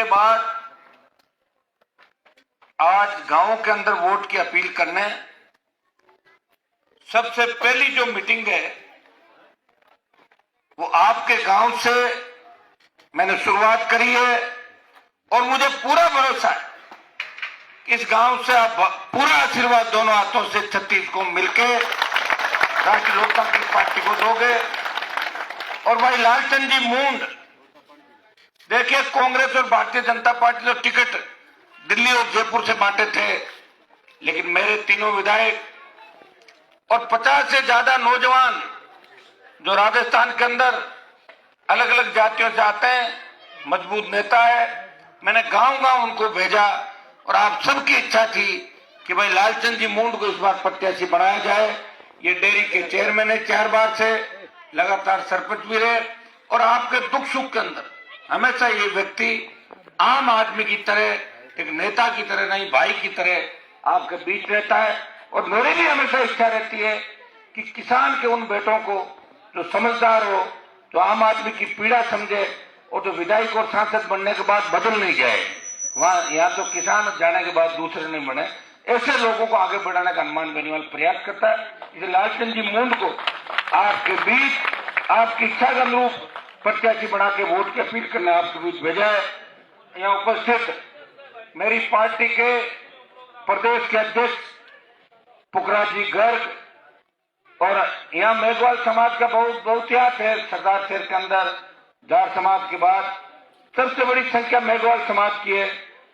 बाद आज गांवों के अंदर वोट की अपील करने सबसे पहली जो मीटिंग है वो आपके गांव से मैंने शुरुआत करी है और मुझे पूरा भरोसा है कि इस गांव से आप पूरा आशीर्वाद दोनों हाथों से छत्तीस को मिलकर राष्ट्रीय लोकतांत्रिक पार्टी को दोगे। और भाई लालचंद जी मूंड, देखिए कांग्रेस और भारतीय जनता पार्टी तो टिकट दिल्ली और जयपुर से बांटे थे, लेकिन मेरे तीनों विधायक और 50 से ज्यादा नौजवान जो राजस्थान के अंदर अलग अलग जातियों से आते हैं, मजबूत नेता है, मैंने गांव गांव उनको भेजा और आप सबकी इच्छा थी कि भाई लालचंद जी मूंड को इस बार प्रत्याशी बनाया जाए। ये डेयरी के चेयरमैन है, 4 बार से लगातार सरपंच भी रहे और आपके दुख सुख के अंदर हमेशा ये व्यक्ति आम आदमी की तरह, एक नेता की तरह नहीं, भाई की तरह आपके बीच रहता है। और मेरी भी हमेशा इच्छा रहती है कि किसान के उन बेटों को जो समझदार हो, जो आम आदमी की पीड़ा समझे और जो विधायक और सांसद बनने के बाद बदल नहीं जाए, वहां यहाँ तो किसान जाने के बाद दूसरे नहीं बने, ऐसे लोगों को आगे बढ़ाने का अनुमान बेनीवाल प्रयास करता है। इसलिए लालचंद जी मूंड को आपके बीच आपकी इच्छा के अनुरूप प्रत्याशी बना के वोट की अपील करने आपके बीच भेजा है। यहाँ उपस्थित मेरी पार्टी के प्रदेश के अध्यक्ष पुखराज जी गर्ग और यहाँ मेघवाल समाज का बहुत इतिहास है। सरदार शहर के अंदर जाट समाज के बाद सबसे बड़ी संख्या मेघवाल समाज की है,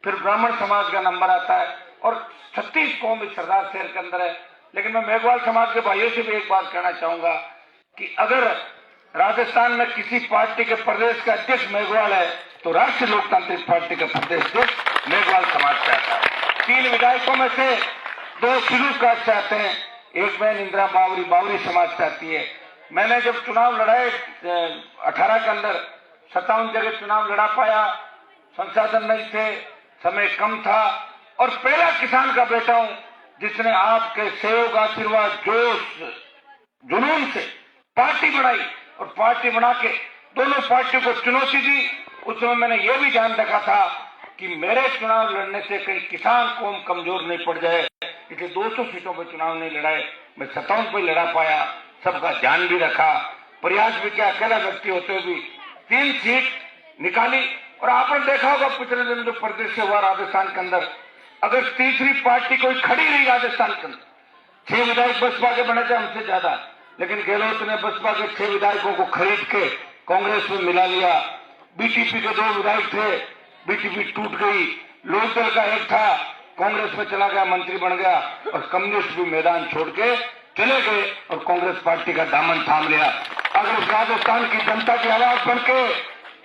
फिर ब्राह्मण समाज का नंबर आता है और 36 कौम इस सरदार शहर के अंदर है। लेकिन मैं मेघवाल समाज के भाइयों से भी एक बात कहना चाहूंगा कि अगर राजस्थान में किसी पार्टी के प्रदेश का अध्यक्ष मेघवाल है तो राष्ट्रीय लोकतांत्रिक पार्टी का प्रदेश अध्यक्ष मेघवाल समाज से आता है। 3 विधायकों में से 2 शिरू कास्ट से आते हैं, एक बहन इंदिरा बावरी समाज से आती है। मैंने जब चुनाव लड़ाए 18 के अंदर 57 जगह चुनाव लड़ा पाया, संसाधन नहीं थे, समय कम था और पहला किसान का बेटा हूं जिसने आपके सहयोग, आशीर्वाद, जोश, जुनून से पार्टी बनाई और पार्टी बना के दोनों पार्टियों को चुनौती दी। उस समय मैंने ये भी ध्यान रखा था कि मेरे चुनाव लड़ने से कहीं किसान कौम कमजोर नहीं पड़ जाए, इसलिए 200 सीटों पर चुनाव नहीं लड़ाए, मैं 57 पर लड़ा पाया, सबका ध्यान भी रखा, प्रयास भी किया, अकेला व्यक्ति होते हुए भी 3 सीट निकाली। और आपने देखा होगा पिछले दिन जो प्रदेश से हुआ राजस्थान के अंदर, अगर तीसरी पार्टी कोई खड़ी रही राजस्थान के अंदर, 6 विधायक बसपा के बने थे हमसे ज्यादा, लेकिन गहलोत ने बसपा के 6 विधायकों को खरीद के कांग्रेस में मिला लिया। बीटीपी के 2 विधायक थे, बीटीपी टूट गई, लोकदल का एक था, कांग्रेस में चला गया, मंत्री बन गया और कम्युनिस्ट भी मैदान छोड़ के चले गए और कांग्रेस पार्टी का दामन थाम लिया। अगर उस राजस्थान की जनता की आवाज बन के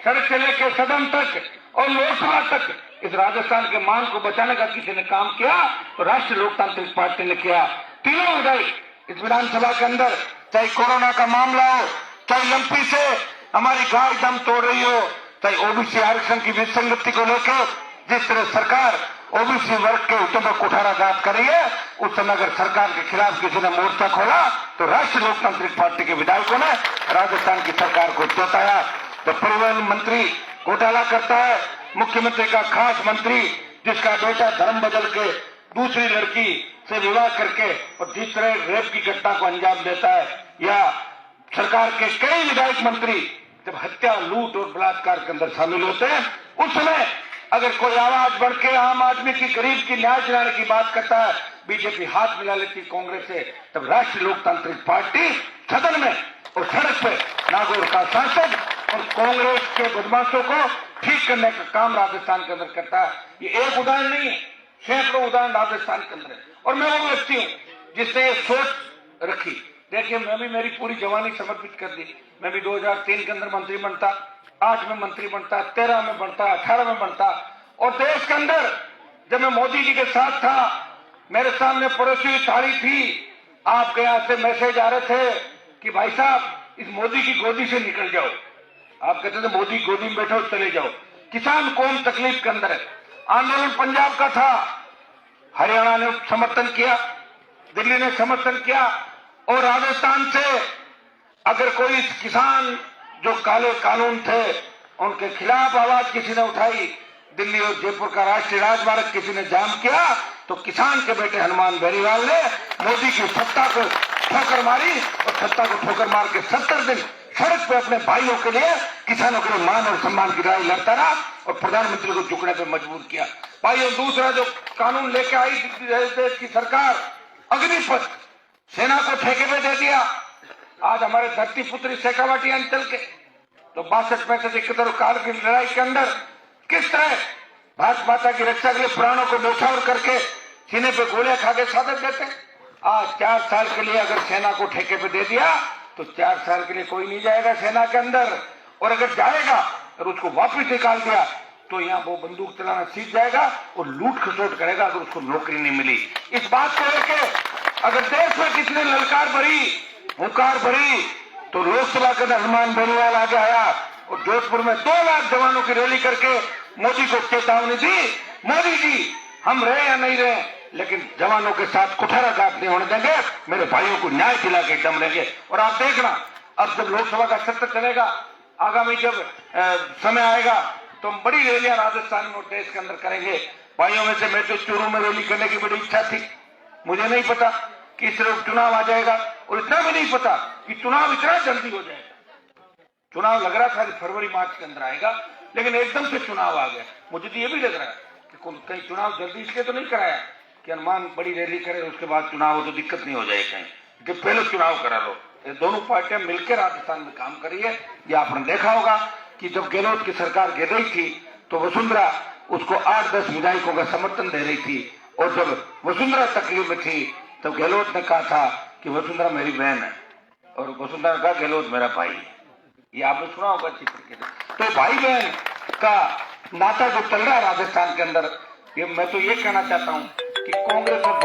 सड़क से लेकर सदन तक और लोकसभा तक इस राजस्थान के मान को बचाने का किसी ने काम किया तो राष्ट्रीय लोकतांत्रिक पार्टी ने किया। तीनों विधायक इस विधानसभा के अंदर, चाहे कोरोना का मामला हो, चाहे एमपी से हमारी गाय दम तोड़ रही हो, चाहे ओबीसी आरक्षण की विसंगति को लेकर जिस तरह सरकार ओबीसी वर्ग के हितों में कुठाराघात कर रही है, उस समय अगर सरकार के खिलाफ किसी ने मोर्चा खोला तो राष्ट्रीय लोकतांत्रिक पार्टी के विधायकों ने राजस्थान की सरकार को चौंकाया। तो परिवहन मंत्री घोटाला करता है, मुख्यमंत्री का खास मंत्री जिसका बेटा धर्म बदल के दूसरी लड़की से विवाह करके और जिस तरह रेप की घटना को अंजाम देता है, या सरकार के कई विधायक मंत्री जब हत्या, लूट और बलात्कार के अंदर शामिल होते हैं, उस समय अगर कोई आवाज बढ़ के आम आदमी की, गरीब की न्याय दिलाने की बात करता है, बीजेपी हाथ मिला लेती कांग्रेस से, तब राष्ट्रीय लोकतांत्रिक पार्टी सदन में और सड़क पे नागौर का सांसद और कांग्रेस के बदमाशों को ठीक करने का काम राजस्थान के अंदर करता है। ये एक उदाहरण नहीं है, सैकड़ों उदाहरण राजस्थान के अंदर है। और मैं वो व्यक्ति हूँ जिसने ये सोच रखी। देखिए, मैं भी मेरी पूरी जवानी समर्पित कर दी। मैं भी 2003 के अंदर मंत्री बनता, 8 में मंत्री बनता, 13 में बनता, 18 में बनता। और देश के अंदर जब मैं मोदी जी के साथ था, मेरे सामने पड़ोसी हुई थाली थी, आपके यहाँ से मैसेज आ रहे थे कि भाई साहब इस मोदी की गोदी से निकल जाओ। आप कहते थे मोदी गोदी में बैठो, चले जाओ। किसान कौन तकलीफ के अंदर है। आंदोलन पंजाब का था, हरियाणा ने समर्थन किया, दिल्ली ने समर्थन किया और राजस्थान से अगर कोई किसान जो काले कानून थे उनके खिलाफ आवाज किसी ने उठाई, दिल्ली और जयपुर का राष्ट्रीय राजमार्ग किसी ने जाम किया तो किसान के बेटे हनुमान बेनीवाल ने मोदी की सत्ता को ठोकर मारी और सत्ता को ठोकर मार के 70 दिन सड़क पे अपने भाइयों के लिए, किसानों के लिए मान और सम्मान की लड़ाई लड़ता रहा और प्रधानमंत्री को झुकने पे मजबूर किया। भाइयों, दूसरा जो कानून लेके आई देश की सरकार, अग्निपथ, सेना को ठेके पे दे दिया। आज हमारे धरती पुत्री शेखावाटी अंचल के तो 62-65 काल की लड़ाई के अंदर किस तरह भारत माता की रक्षा के लिए प्राणों को न्यौछावर करके सीने पे गोलियां खा के शहादत देते। आज 4 साल के लिए अगर सेना को ठेके पे दे दिया तो 4 साल के लिए कोई नहीं जाएगा सेना के अंदर, और अगर जाएगा और उसको वापस निकाल दिया तो यहाँ वो बंदूक चलाना सीख जाएगा और लूट खसोट करेगा अगर उसको नौकरी नहीं मिली। इस बात को लेकर अगर देश में किसी ने ललकार भरी, हुंकार भरी, तो लोकसभा के अंदर हनुमान बेनीवाल आगे आया और जोधपुर में 2 लाख जवानों की रैली करके मोदी को चेतावनी दी, मोदी जी हम रहे या नहीं रहे लेकिन जवानों के साथ कुठाराघात नहीं होने देंगे, मेरे भाइयों को न्याय दिला के दम लेंगे। और आप देखना, अब जब लोकसभा का सत्र चलेगा, आगामी जब समय आएगा तो हम बड़ी रैलियां राजस्थान में और देश के अंदर करेंगे। भाइयों में से मैं तो चूरू में रैली करने की बड़ी इच्छा थी, मुझे नहीं पता कि सिर्फ चुनाव आ जाएगा, और इतना भी नहीं पता कि चुनाव इतना जल्दी हो जाएगा। चुनाव लग रहा था कि फरवरी मार्च के अंदर आएगा, लेकिन एकदम से चुनाव आ गया। मुझे तो ये भी लग रहा है कि कहीं चुनाव जल्दी इसलिए तो नहीं कराया कि हनुमान बड़ी रैली करे उसके बाद चुनाव हो तो दिक्कत नहीं हो जाए कहीं, कि पहले चुनाव करा लो। ये दोनों पार्टियां मिलकर राजस्थान में काम कर रही है। ये आपने देखा होगा कि जब गहलोत की सरकार गिर रही थी तो वसुंधरा उसको 8-10 विधायकों का समर्थन दे रही थी, और जब वसुंधरा तकलीफ में थी तब गहलोत ने कहा था कि वसुंधरा मेरी बहन है, और वसुंधरा ने कहा गहलोत मेरा भाई है। ये आपने सुना होगा अच्छी तरीके से। तो भाई बहन का नाता जो चल रहा है राजस्थान के अंदर, ये मैं तो ये कहना चाहता हूं कि कांग्रेस और